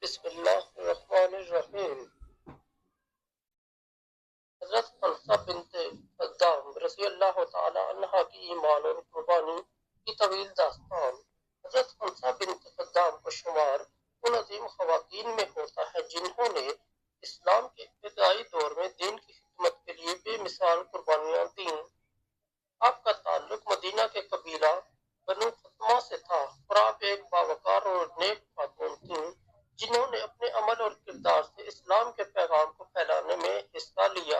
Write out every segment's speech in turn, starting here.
بسم اللہ الرحمن الرحیم۔ حضرت خنسہ بنت قدام رضی اللہ تعالی عنہا کی ایمان اور قربانی کی طویل داستان۔ حضرت خنسہ بنت قدام کو شمار ان عظیم خواتین میں ہوتا ہے جنہوں نے اسلام کے ابتدائی دور میں دین کی خدمت کے لیے بے مثال قربانیاں دیں۔ آپ کا تعلق مدینہ کے قبیلہ بنو فاطمہ سے تھا اور آپ ایک باوقار اور نیک خاتون تھیں جنہوں نے اپنے عمل اور کردار سے اسلام کے پیغام کو پھیلانے میں حصہ لیا۔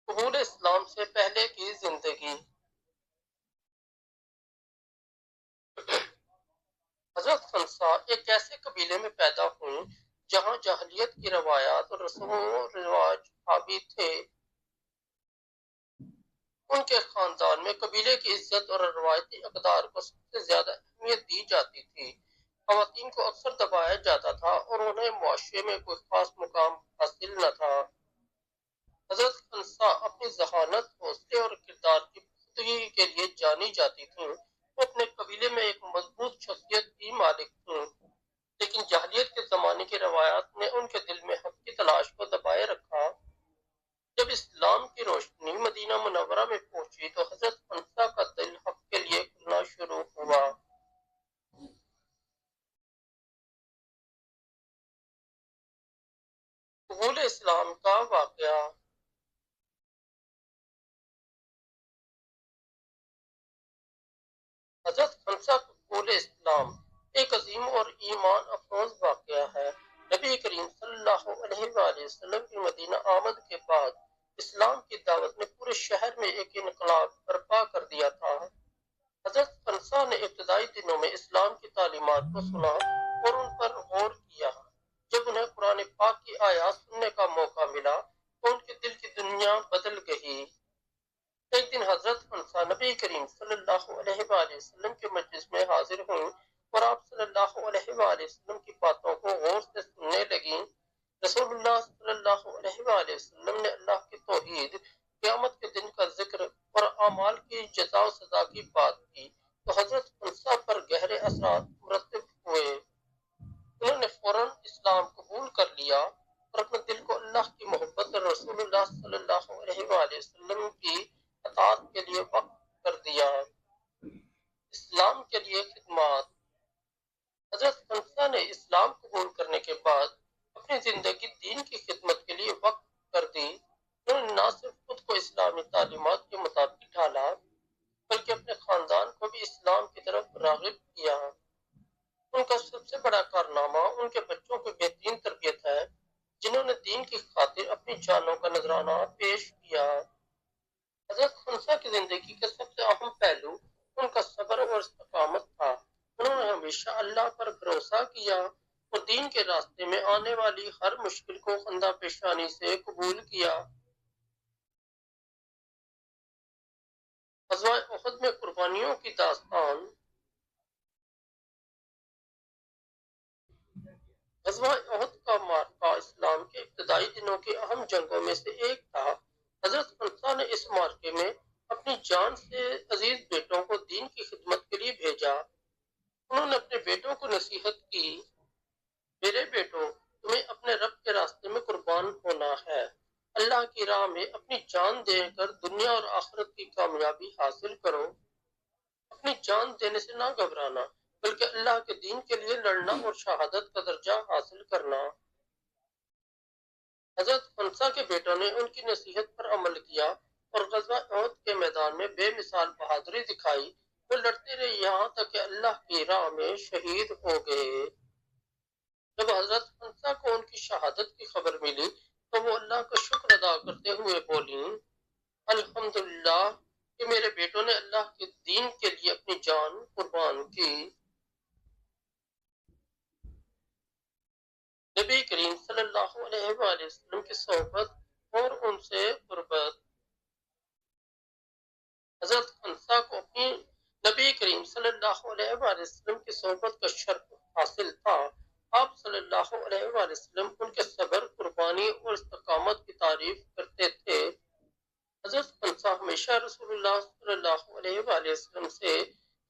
قبول اسلام سے پہلے کی زندگی۔ حضرت خنسا ایک ایسے قبیلے میں پیدا ہوئیں جہاں جاہلیت کی روایات اور رسم و رواج حاوی تھے۔ ان کے خاندان میں قبیلے کی عزت اور روایتی اقدار کو سب سے زیادہ اہمیت دی جاتی تھی۔ خواتین کو اکثر دبایا جاتا تھا اور انہیں معاشرے میں کوئی خاص مقام حاصل نہ تھا۔ حضرت خنسا اپنی ذہانت، حوصلے اور کردار کی پختگی کے لیے جانی جاتی تھیں۔ وہ اپنے قبیلے میں ایک مضبوط شخصیت کی مالک تھیں، لیکن جاہلیت کے زمانے کی روایات نے ان کے دل میں حق کی تلاش کو دبائے رکھا۔ جب اسلام کی روشنی مدینہ منورہ میں پہنچی تو حضرت خنسا کا دل حق کے لیے کھلنا شروع ہوا۔ قبول اسلام کا واقعہ۔ حضرت خنسا قبول اسلام ایک عظیم اور ایمان افروز واقعہ ہے۔ نبی کریم صلی اللہ علیہ وآلہ وسلم کی مدینہ آمد کے بعد اسلام کی دعوت نے پورے شہر میں ایک انقلاب برپا کر دیا تھا۔ حضرت خنسا نے ابتدائی دنوں میں اسلام کی تعلیمات کو سنا اور ان پر غور کیا۔ جب انہیں قرآن پاک کی آیات سننے کا موقع ملا تو ان کے دل کی دنیا بدل گئی۔ ایک دن حضرت خنسا نبی کریم صلی اللہ علیہ وآلہ وسلم کے مجلس میں حاضر ہوئیں اور آپ صلی اللہ علیہ وآلہ وسلم کی باتوں کو غور سے سننے لگیں۔ رسول اللہ صلی اللہ علیہ وآلہ وسلم نے اللہ کی توحید، قیامت کے دن کا ذکر اور اعمال کی جزا و سزا کی بات کی تو حضرت خنسا پر گہرے اثرات مرتب ہوئے۔ انہوں نے فوراً اسلام قبول کر لیا اور اپنے دل کو اللہ کی محبت اور رسول اللہ صلی اللہ علیہ وآلہ وسلم کی اطاعت کے لیے وقف کر دیا۔ اسلام کے لیے خدمات۔ حضرت خنسا نے اسلام قبول کرنے کے بعد اپنی زندگی دین کی خدمت کے لیے وقف کر دی۔ انہوں نے نہ صرف خود کو اسلامی تعلیمات کے مطابق ڈھالا بلکہ اپنے خاندان کو بھی اسلام کی طرف راغب کیا۔ ان کا سب سے بڑا کارنامہ ان کے بچوں کو بہترین تربیت ہے جنہوں نے دین کی خاطر اپنی جانوں کا نذرانہ پیش کیا۔ حضرت خنسا کی زندگی کا سب سے اہم پہلو ان کا صبر اور استقامت تھا۔ انہوں نے ہمیشہ اللہ پر بھروسہ کیا اور دین کے راستے میں آنے والی ہر مشکل کو خندہ پیشانی سے قبول کیا۔ غزوہ احد میں قربانیوں کی داستان۔ غزوہ احد کا معرکہ اسلام کے ابتدائی دنوں کی اہم جنگوں میں سے ایک تھا۔ حضرت خنسا نے اس معرکے میں اپنی جان سے عزیز بیٹوں کو دین کی خدمت کے لیے بھیجا۔ انہوں نے اپنے بیٹوں کو نصیحت کی، میرے بیٹوں، تمہیں اپنے رب کے راستے میں قربان ہونا ہے۔ اللہ کی راہ میں اپنی جان دے کر دنیا اور آخرت کی کامیابی حاصل کرو۔ اپنی جان دینے سے نہ گھبرانا بلکہ اللہ کے دین کے لیے لڑنا اور شہادت کا درجہ حاصل کرنا۔ حضرت خنسا کے بیٹوں نے ان کی نصیحت پر عمل کیا اور غزوہ احد کے میدان میں بے مثال بہادری دکھائی۔ وہ لڑتے رہے یہاں تک کہ اللہ کی راہ میں شہید ہو گئے۔ جب حضرت خنسا کو ان کی شہادت کی خبر ملی تو وہ اللہ کا شکر ادا کرتے ہوئے بولیں، الحمدللہ کہ میرے بیٹوں نے اللہ کے دین کے لیے اپنی جان قربان کی۔ نبی کریم صلی اللہ علیہ وآلہ وسلم کی صحبت اور ان سے قربت۔ حضرت خنسا کو اپنی نبی کریم صلی اللہ علیہ وآلہ وسلم کی صحبت کا شرف حاصل تھا۔ آپ صلی اللہ علیہ وآلہ وسلم ان کے صبر، قربانی اور استقامت کی تعریف کرتے تھے۔ حضرت خنسا ہمیشہ رسول اللہ صلی اللہ علیہ وآلہ وسلم سے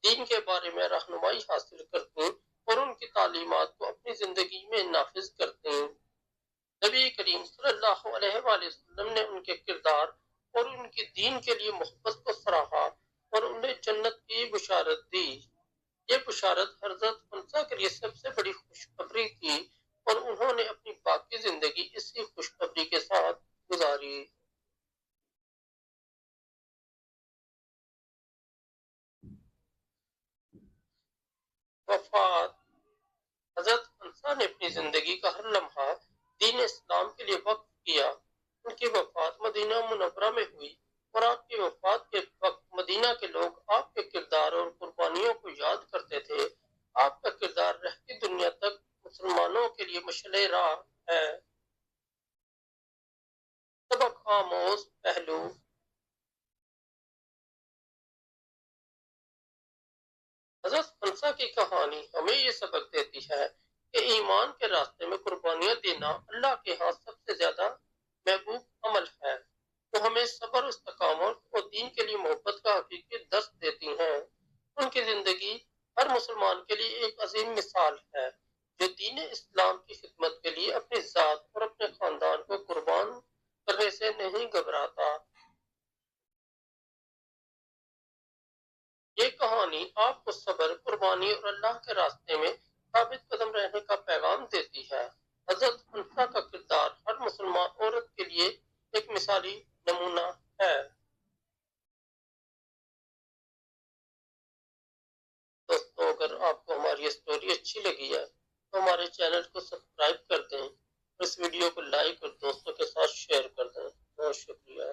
دین کے بارے میں رہنمائی حاصل کرتیں اور ان کی تعلیمات کو اپنی زندگی میں نافذ کرتیں۔ نبی کریم صلی اللہ علیہ وآلہ وسلم نے ان کے کردار اور ان کی دین کے لیے محبت کو سراہا اور انہیں جنت کی بشارت دی۔ یہ بشارت حضرت خنسا کے لیے سب سے بڑی خوشخبری تھی اور انہوں نے اپنی باقی زندگی اسی خوشخبری کے ساتھ گزاری۔ وفات: حضرت خنسا نے اپنی زندگی کا ہر لمحہ دین اسلام کے لیے وقف کیا۔ ان کی وفات مدینہ منورہ میں ہوئی اور آپ کی وفات کے وقت مدینہ کے لوگ آپ کے کردار اور قربانیوں کو یاد کرتے تھے۔ آپ کا کردار رہتی دنیا تک مسلمانوں کے لیے مشعل راہ ہے۔ سبق آموز پہلو: حضرت خنسا کی کہانی ہمیں یہ سبق دیتی ہے کہ ایمان کے راستے میں قربانیاں دینا اللہ کے ہاں سب سے زیادہ محبوب عمل ہے۔ وہ ہمیں صبر، استقامت اور دین کے لیے محبت کا حقیقی درس دیتی ہیں۔ ان کی زندگی ہر مسلمان کے لیے ایک عظیم مثال ہے جو دین اسلام کی خدمت کے لیے اپنی ذات اور اپنے خاندان کو قربان کرنے سے نہیں گھبراتا۔ یہ کہانی آپ کو صبر، قربانی اور اللہ کے راستے میں ثابت قدم رہنے کا پیغام دیتی ہے۔ حضرت خنسا کا کردار ہر مسلمان عورت کے لیے ایک مثالی نمونہ ہے۔ دوستوں، اگر آپ کو ہماری یہ سٹوری اچھی لگی ہے تو ہمارے چینل کو سبسکرائب کر دیں اور اس ویڈیو کو لائک اور دوستوں کے ساتھ شیئر کر دیں۔ بہت شکریہ۔